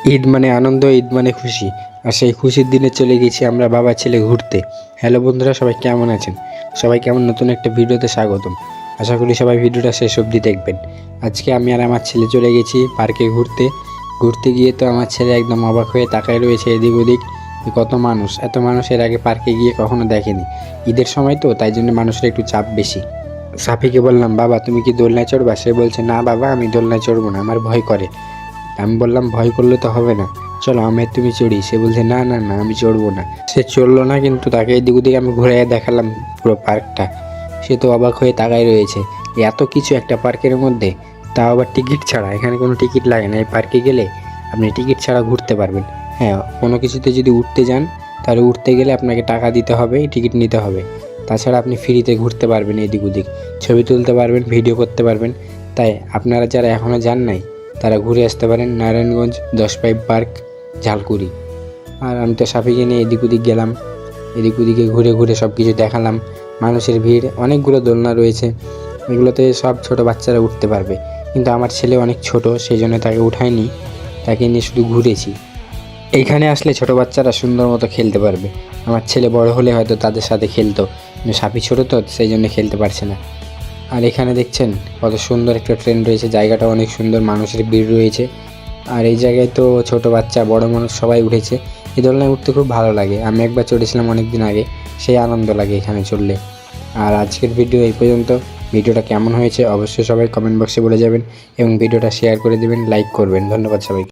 ঈদ মানে আনন্দ, ঈদ মানে খুশি। আর সেই খুশির দিনে চলে গেছি আমরা বাবা ছেলে ঘুরতে। হ্যালো বন্ধুরা, সবাই কেমন আছেন? সবাইকে আমার নতুন একটা ভিডিওতে স্বাগতম। আশা করি সবাই ভিডিওটা শেষ অবধি দেখবেন। আজকে আমি আর আমার ছেলে চলে গেছি পার্কে ঘুরতে গিয়ে তো আমার ছেলে একদম অবাক হয়ে তাকায় রয়েছে এদিক ওদিক। কত মানুষ, এত মানুষ এর আগে পার্কে গিয়ে কখনো দেখেনি। ঈদের সময় তো, তাই জন্য মানুষের একটু চাপ বেশি। সাফিকে বললাম, বাবা তুমি কি দোলনায় চড়বা? সে বলছে, না বাবা আমি দোলনায় চড়বো না, আমার ভয় করে। আমি বললাম, ভয় করলে তো হবে না, চলো আমি তুমি চড়ি। সে বলছে, না না না আমি চড়বো না। সে চড়লো না, কিন্তু তাকে এদিক ওদিক আমি ঘুরে দেখালাম পুরো পার্কটা। সে তো অবাক হয়ে তাকায় রয়েছে, এত কিছু একটা পার্কের মধ্যে, তাও আবার টিকিট ছাড়া। এখানে কোনো টিকিট লাগে না, এই পার্কে গেলে আপনি টিকিট ছাড়া ঘুরতে পারবেন। হ্যাঁ, কোনো কিছুতে যদি উঠতে যান তাহলে উঠতে গেলে আপনাকে টাকা দিতে হবে, টিকিট নিতে হবে। তাছাড়া আপনি ফ্রিতে ঘুরতে পারবেন, এদিক ওদিক ছবি তুলতে পারবেন, ভিডিও করতে পারবেন। তাই আপনারা যারা এখনও যান নাই তারা ঘুরে আসতে পারেন নারায়ণগঞ্জ 10 পার্ক, ঝালকুড়ি। আর আমি তো সাফিকে নিয়ে এদিক ওদিক গেলাম, এদিক ওদিকে ঘুরে ঘুরে সব কিছু দেখালাম। মানুষের ভিড়, অনেকগুলো দোলনা রয়েছে, এগুলোতে সব ছোট বাচ্চারা উঠতে পারবে। কিন্তু আমার ছেলে অনেক ছোট, সেই জন্য তাকে উঠায়নি, তাকে নিয়ে শুধু ঘুরেছি। এইখানে আসলে ছোট বাচ্চারা সুন্দর মতো খেলতে পারবে। আমার ছেলে বড় হলে হয়তো তাদের সাথে খেলতো, কিন্তু সাফি ছোটো তো, সেই জন্য খেলতে পারছে না। আর এখানে দেখছেন কত সুন্দর একটা ট্রেন রয়েছে, জায়গাটা অনেক সুন্দর, মানুষের ভিড় রয়েছে। আর এই জায়গায় তো ছোট বাচ্চা বড় মানুষ সবাই উঠেছে। এই দোলনায় উঠতে খুব ভালো লাগে, আমি একবার চড়েছিলাম অনেক দিন আগে, সেই আনন্দ লাগে এখানে চড়লে। আর আজকের ভিডিও এই পর্যন্ত। ভিডিওটা কেমন হয়েছে অবশ্যই সবাই কমেন্ট বক্সে বলে যাবেন এবং ভিডিওটা শেয়ার করে দেবেন, লাইক করবেন। ধন্যবাদ সবাইকে।